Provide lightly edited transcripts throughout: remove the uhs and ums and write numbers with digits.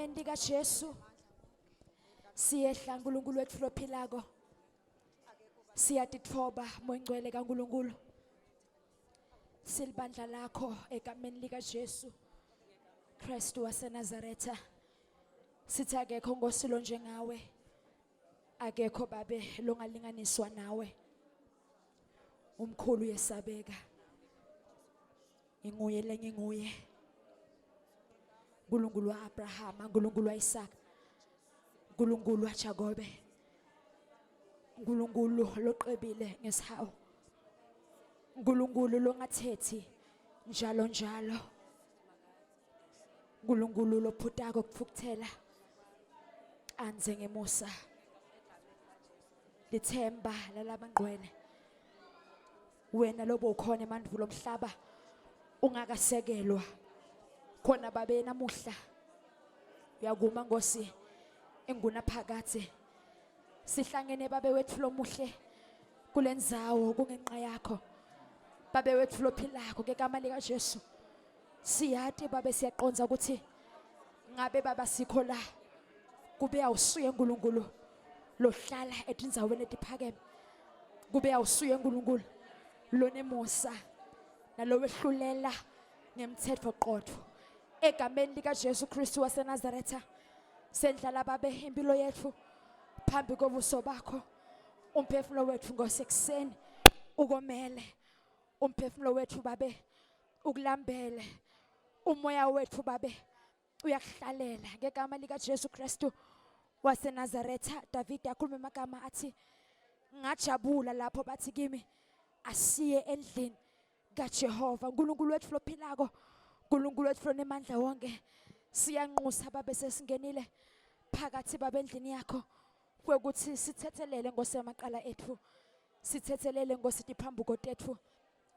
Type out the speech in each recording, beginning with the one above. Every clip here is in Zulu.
egameni lika Jesu siyehla uNkulunkulu wethu lophilako siyatithoba moyingcwele kaNkulunkulu silibandla lakho egameni lika Jesu Kristu waseNazaretha sithi akekho ngosilo njengawe akekho babe longalinganiswa nawe umkhulu yesabeka inguye lenginguye uNkulunkulu waAbraham uNkulunkulu waIsaka uNkulunkulu waJakobe uNkulunkulu loqebile ngesihawu uNkulunkulu longathethi njalo njalo uNkulunkulu lophutako ukuphukuthela anze ngemusa lithemba lalabangcwele wena lobo ukhona emandulo omhlaba ungakasekelwa khona babe namuhla uyakuma Nkosi enguna phakathi sihlangene babe wethu lomuhle kulendzawo kungenqa yakho babe wethu lophilako ngegama lika Jesu siyati babe siyaqonza ukuthi ngabe baba sikho la kube awusuye uNkulunkulu lohlala etindzaweni etiphakeme kube awusuye uNkulunkulu lonemusa nalowehlulela ngemthetho qotho egameni lika Jesu Kristu waseNazaretha sendlala babe impilo yethu phambi kobuso bakho umphefumulo wethu ngosekuseni ukomele umphefumulo wethu babe ukulambele umoya wethu babe uyakuhlalela ngegama lika Jesu Kristu waseNazaretha David akhuluma amagama athi ngajabula lapho bathi kimi asiye endlini kaJehova uNkulunkulu wethu lophilako uNkulunkulu wethu lonemandla wonke siyanqusa babe sesingenile phakathi babe endlini yakho kwekuthi sithethelele Nkosi yamaqala ethu sithethelele Nkosi tiphambuko tethu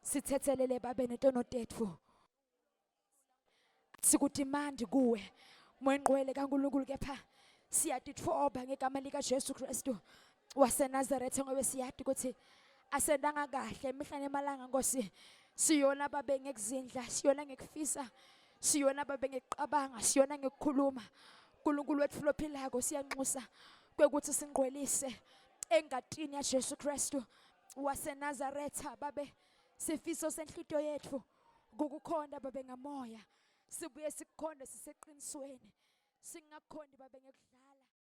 sithethelele babe netono tethu sikudimandi kuwe moyingcwele kaNkulunkulu kepha siyatithoba ngegama lika Jesu Kristu waseNazaretha ngoba siyati ukuthi asendanga kahle emihlane emalanga Nkosi siyona babe ngekuzindla siyona ngekufisa siyona babe ngeqabanga siyona ngekukhuluma uNkulunkulu wethu lophilako siyanxusa kwekuthi singqwelise engatini ya Jesu Kristu waseNazaretha babe sifiso senhlito yethu ukukhonda babe ngamoya sibuye sikukhonde siseqinisweni singakhondi babe ngekudla